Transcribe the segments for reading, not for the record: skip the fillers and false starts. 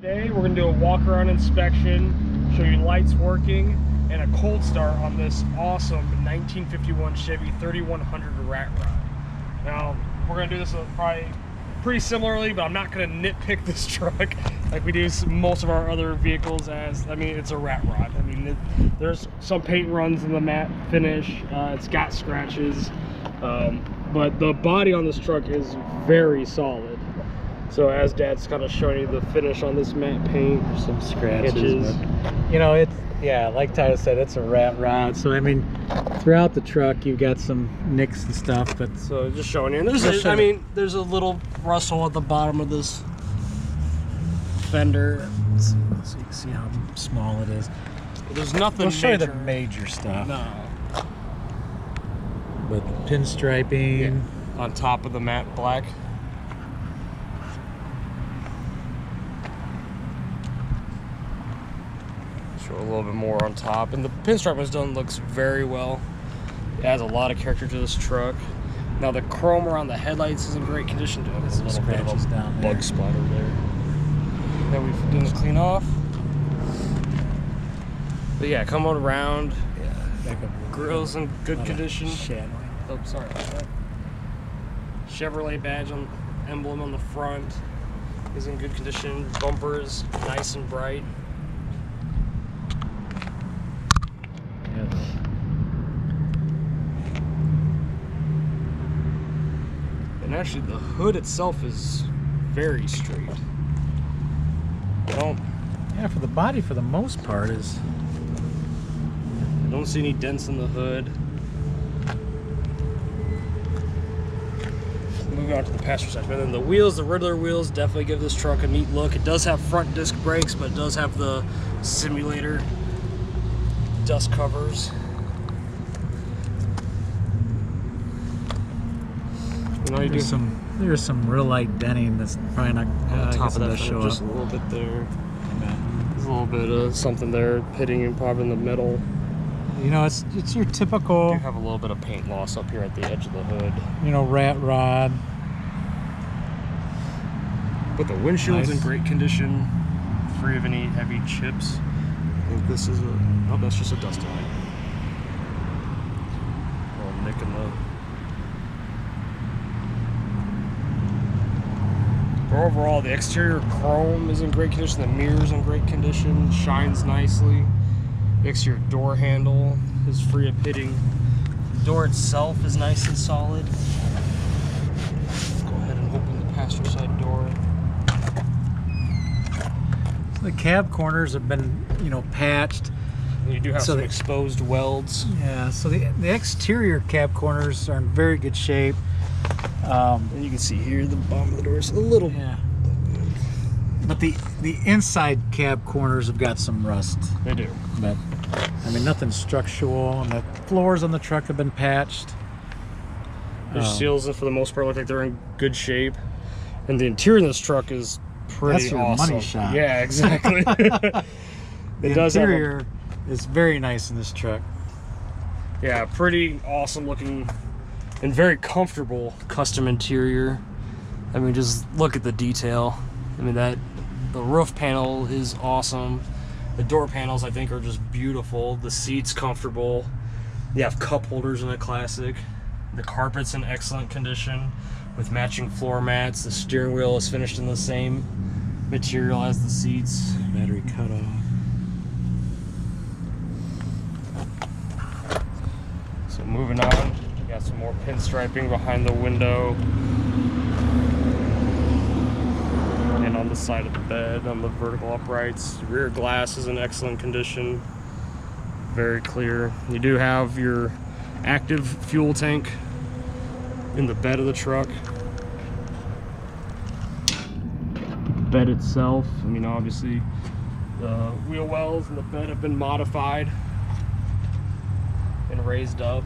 Today we're going to do a walk around inspection, show you lights working, and a cold start on this awesome 1951 Chevy 3100 Rat Rod. Now, we're going to do this probably pretty similarly, but I'm not going to nitpick this truck like we do most of our other vehicles as, I mean, it's a rat rod. I mean, there's some paint runs in the matte finish, it's got scratches, but the body on this truck is very solid. So as Dad's kind of showing you the finish on this matte paint, there's some scratches. You know, it's, yeah, like Tyler said, it's a rat rod. So I mean, throughout the truck, you've got some nicks and stuff. But so just showing you, and there's, I mean, there's a little rustle at the bottom of this fender, so you can see how small it is. There's nothing. I'll show you the major stuff. No. But pinstriping on top of the matte black. Show a little bit more on top, and the pinstripe was done, looks very well. It adds a lot of character to this truck. Now the chrome around the headlights is in great condition. There's a little bit of a down bug splatter there that we didn't clean off. But yeah, come on around. Yeah, back up. Grill's in good condition. Oh, sorry about that. Chevrolet badge on emblem on the front is in good condition. Bumpers nice and bright. And actually the hood itself is very straight. Yeah, for the body, for the most part, is. I don't see any dents in the hood. Moving on to the passenger side, and then the wheels, the Riddler wheels, definitely give this truck a neat look. It does have front disc brakes, but it does have the simulator dust covers. There's some real light denting that's probably not on top of that show just up. a little bit there. There's a little bit of something there pitting probably in the middle. You know, it's your typical. You have a little bit of paint loss up here at the edge of the hood. You know, rat rod. But the windshield's in great condition, free of any heavy chips. I think this is oh, that's just a dust line. Little nick in the. But overall, the exterior chrome is in great condition. The mirror's in great condition, shines nicely. The exterior door handle is free of pitting. The door itself is nice and solid. Let's go ahead and open the passenger side door. So the cab corners have been, you know, patched. And you do have some exposed welds. Yeah, so the exterior cab corners are in very good shape. And you can see here the bottom of the door is a little. Yeah. But the inside cab corners have got some rust. They do. But I mean, nothing structural, and the floors on the truck have been patched. Their seals, for the most part, look like they're in good shape, and the interior of this truck is pretty awesome. That's your money shot. Yeah, exactly. The interior is very nice in this truck. Yeah, pretty awesome looking and very comfortable custom interior. I mean, just look at the detail. I mean, the roof panel is awesome. The door panels, I think, are just beautiful. The seats comfortable. You have cup holders in a classic. The carpet's in excellent condition with matching floor mats. The steering wheel is finished in the same material as the seats. Battery cutoff. So moving on, we got some more pinstriping behind the window. And on the side of the bed, on the vertical uprights. Rear glass is in excellent condition. Very clear. You do have your active fuel tank in the bed of the truck. Bed itself, I mean, obviously the wheel wells and the bed have been modified and raised up.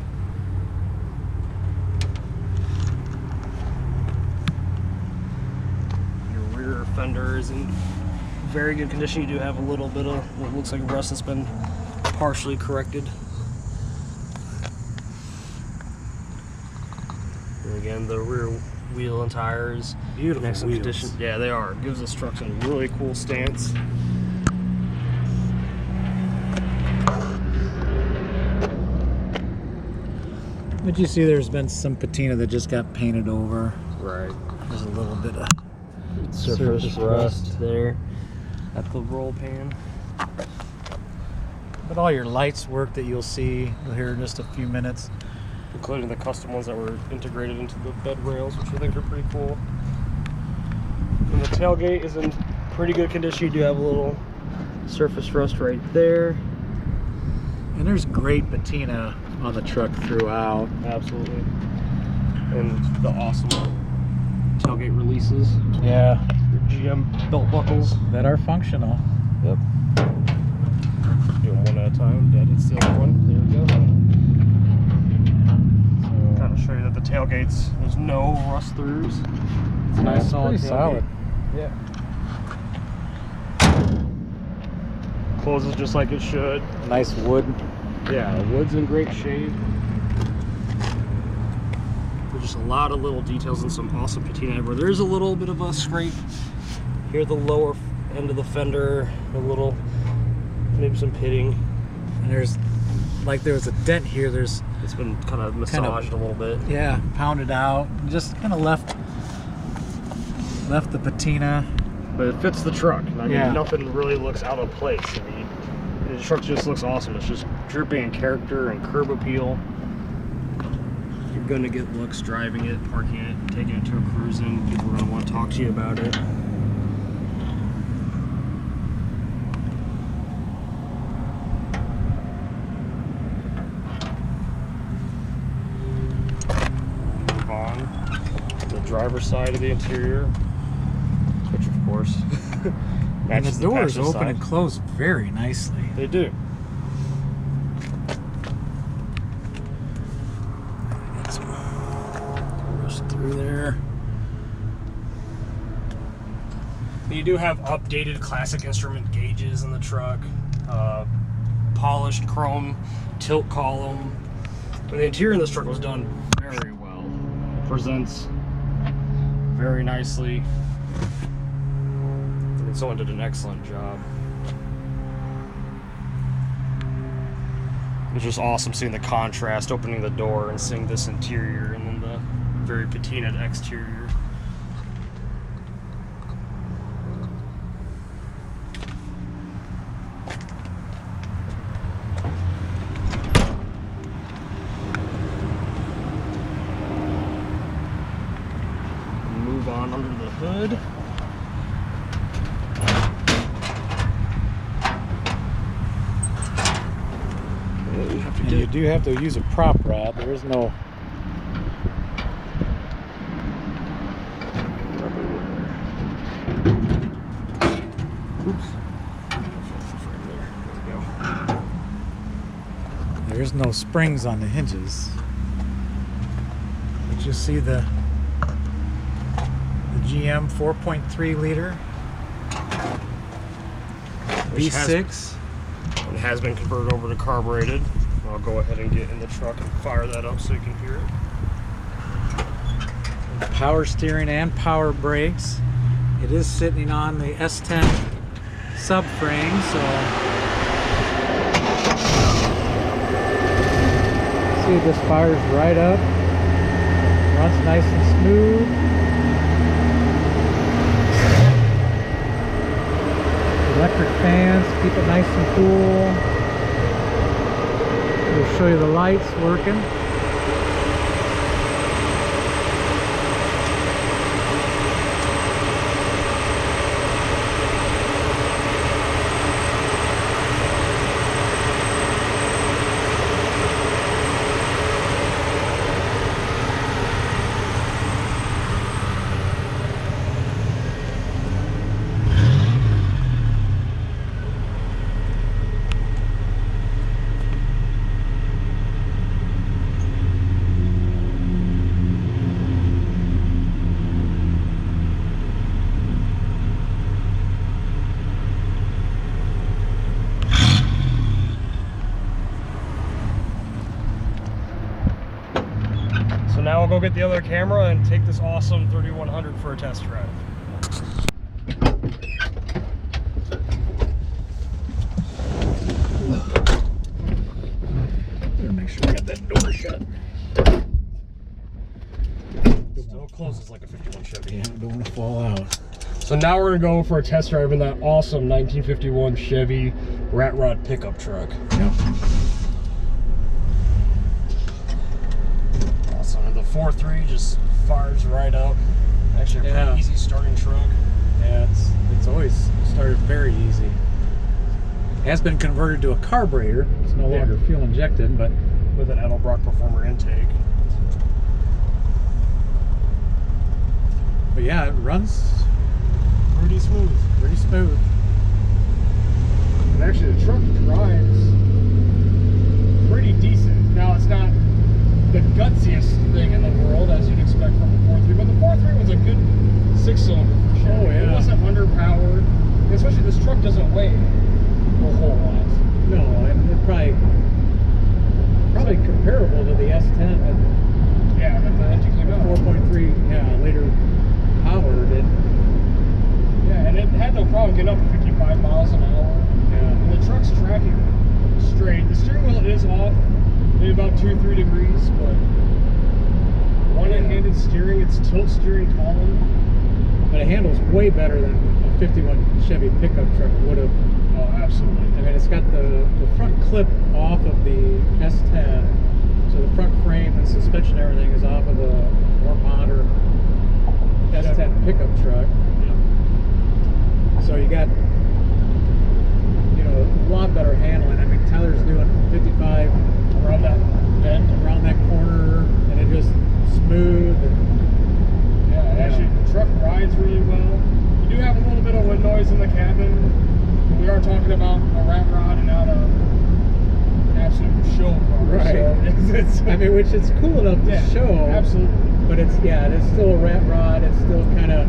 Your rear fender is in very good condition. You do have a little bit of what looks like rust that's been partially corrected. again, the rear wheel and tires, Beautiful in excellent wheels. condition. Yeah, they are. Gives this truck some really cool stance. But you see there's been some patina that just got painted over. Right. There's a little bit of Surface rust there at the roll pan. But all your lights work that you'll see here in just a few minutes. Including the custom ones that were integrated into the bed rails, which I think are pretty cool. And the tailgate is in pretty good condition. You do have a little surface rust right there. And there's great patina on the truck throughout. Absolutely. And the awesome tailgate releases. Yeah, Your GM belt buckles. that are functional. Yep. Do them one at a time. That is the other one. There we go. So, Kind of show you that the tailgates, there's no rust throughs. It's a nice it's solid pretty tailgate. solid. Yeah. Closes just like it should. Nice wood. Yeah, wood's in great shape. There's just a lot of little details and some awesome patina everywhere. There's a little bit of a scrape here, the lower end of the fender, a little, maybe some pitting. And there's, like there was a dent here. There's, It's been kind of massaged a little bit. yeah, pounded out. Just kind of left the patina. But it fits the truck. I mean, Yeah. nothing really looks out of place. I mean, the truck just looks awesome. It's just dripping in character and curb appeal. You're going to get looks driving it, parking it, taking it to a cruising. People are going to want to talk to you about it. Move on to the driver's side of the interior, which of course And matches the doors passenger open side. and close very nicely. They do. Got some rust through there. You do have updated classic instrument gauges in the truck, polished chrome tilt column. And the interior in this truck was done very well. It presents very nicely. And someone did an excellent job. It's just awesome seeing the contrast, opening the door and seeing this interior and then the very patinaed exterior. Move on under the hood. And you do have to use a prop rod. There is no. Oops. There is no springs on the hinges. But you see the GM 4.3 liter Which V6. It has been converted over to carbureted. I'll go ahead and get in the truck and fire that up so you can hear it. Power steering and power brakes. It is sitting on the S10 subframe, so see it just fires right up, runs nice and smooth. Electric fans keep it nice and cool. We'll show you the lights working. I'll go get the other camera and take this awesome 3100 for a test drive. Better make sure we got that door shut. Still closes like a 51 Chevy. Yeah, don't want to fall out. So now we're gonna go for a test drive in that awesome 1951 Chevy rat rod pickup truck. Yep. Awesome, and the 4.3 just fires right up. Actually a pretty easy starting truck. Yeah, it's always started very easy. It has been converted to a carburetor. It's no longer fuel injected, but with an Edelbrock Performer intake. But yeah, it runs Pretty smooth. pretty smooth. And actually the truck drives pretty decent. Now it's not the gutsiest thing in the world as you'd expect from a 4.3, but the 4.3 was a good 6-cylinder for sure. Oh yeah. It wasn't underpowered. Especially this truck doesn't weigh a whole lot. No, and it probably comparable to the S10 and Yeah, that the engine came out. 4.3, later powered it. Yeah, and it had no problem getting up to 55 miles an hour. Yeah. And the truck's tracking straight. The steering wheel is off, maybe about 2-3 degrees, but one-handed steering, it's tilt steering column. But it handles way better than a 51 Chevy pickup truck would have. Oh, absolutely. I mean, it's got the front clip off of the S10, so the front frame and suspension, everything is off of the more modern S10 pickup truck. So you got, a lot better handling. I mean, Tyler's doing 55 Around that bend. around that corner, and it just smooth. And, Yeah, actually, the truck rides really well. You do have a little bit of wind noise in the cabin. But we are talking about a rat rod and not an absolute show car. Right. So it's I mean, which it's cool enough to show. Absolutely. But it's still a rat rod. It's still kind of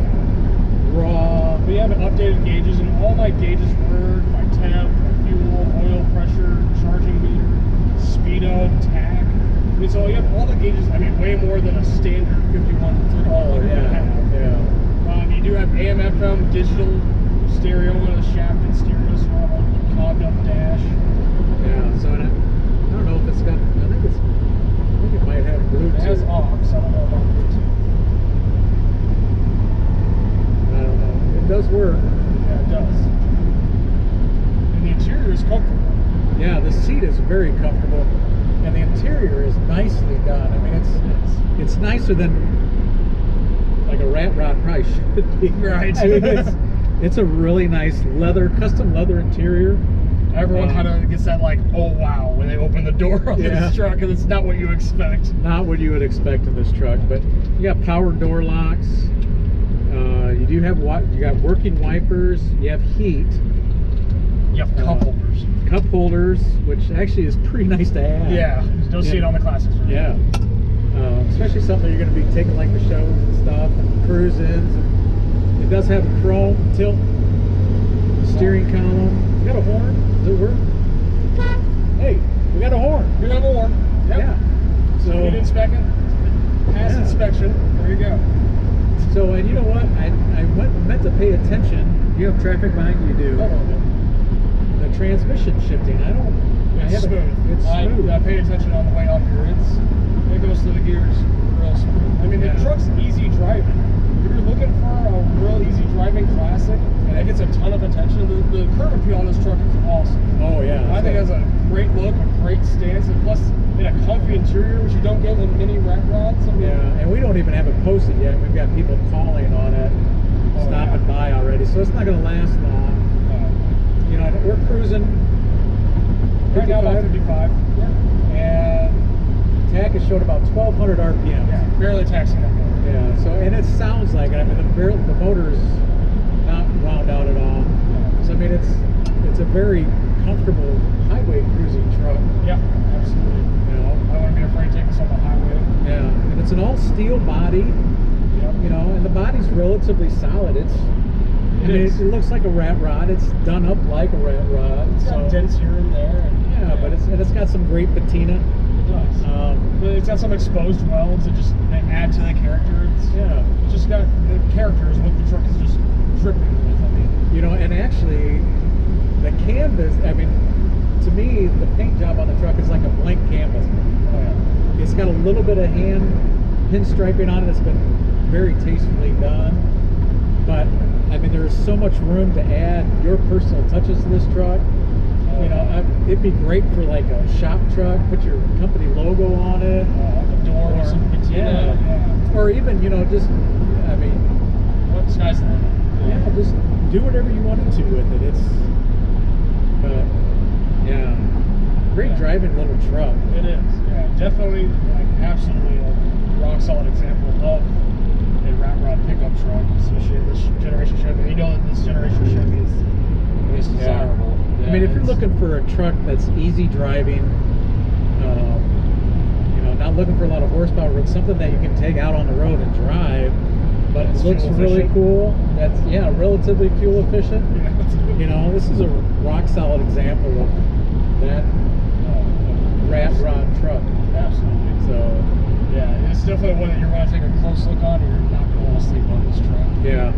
raw. We have updated gauges, and all my gauges work. My temp, my fuel, oil pressure, charging meter, speedo, tach. I mean, so you have all the gauges. I mean, way more than a standard 51 Oh, would have. yeah. You do have AM, FM, digital stereo, one of the shafted stereos, so a cobbed up dash. Yeah, so I don't know if it's got, I think it might have Bluetooth. It has aux, I don't know about Bluetooth. I don't know. It does work. Yeah, it does. And the interior is comfortable. Yeah, the seat is very comfortable, and the interior is nicely done. I mean, it's nicer than like a rat rod probably should be. Right. I mean, it's a really nice custom leather interior. Everyone kind of gets that like, oh wow, when they open the door on this truck, and it's not what you expect. Not what you would expect in this truck, but you got power door locks. You got working wipers. You have heat. You have cup holders. Cup holders, which actually is pretty nice to have. Yeah, you don't see it on the classics. Right? Yeah. Especially something you're going to be taking like the shows and stuff and cruise-ins. And it does have a chrome tilt steering column. You got a horn? Does it work? Hey, we got a horn. We have a horn. Yep. Yeah. So need inspection. Pass inspection. There you go. So, and you know what? I meant to pay attention. You have traffic behind you, do. The transmission shifting. It's smooth. It's smooth. I paid attention on the way up here. It goes through the gears real smooth. I mean, the truck's easy driving. If you're looking for a real easy driving classic, and it gets a ton of attention, the curb appeal on this truck is awesome. Oh yeah. I think it has a great look, a great stance, and plus in a comfy interior, which you don't get in many rat rods. I mean, yeah, and we don't even have it posted yet. We've got people calling on it, stopping by already, so it's not going to last long. We're cruising right now about 55. Yeah. And tach is showing about 1,200 RPM. Yeah, barely taxing that motor. Yeah, so, and it sounds like it. I mean, the motor's not wound out at all. So, I mean, it's a very comfortable highway cruising truck. Yeah, absolutely. I wouldn't be afraid to take this on the highway. Yeah, and it's an all steel body. Yep. And the body's relatively solid. It looks like a rat rod. It's done up like a rat rod. It's got dents here and there. But it's got some great patina does. It's got some exposed welds that just add to the character. It's just got the characters what the truck is just dripping with. I mean, you know, and actually, the canvas. I mean, to me, the paint job on the truck is like a blank canvas. oh yeah. It's got a little bit of hand pinstriping on it. It's been very tastefully done. But I mean, there is so much room to add your personal touches to this truck. You know, it'd be great for like a shop truck. Put your company logo on it. On the door or some patina. Yeah. Or even, you know, just, I mean, What sky's the limit? yeah, just do whatever you wanted to with it. It's, yeah, great driving little truck. It is. Yeah, definitely, like, absolutely a rock solid example of a rat rod pickup truck, especially in this generation Chevy. You know that this generation Chevy is desirable. I mean, if you're looking for a truck that's easy driving, you know, not looking for a lot of horsepower, but something that you can take out on the road and drive, but it looks really cool. That's relatively fuel efficient. Yeah. You know, this is a rock solid example of that rat rod truck. Absolutely. So yeah, it's definitely one that you're going to take a close look on, and you're not going to want to sleep on this truck. yeah.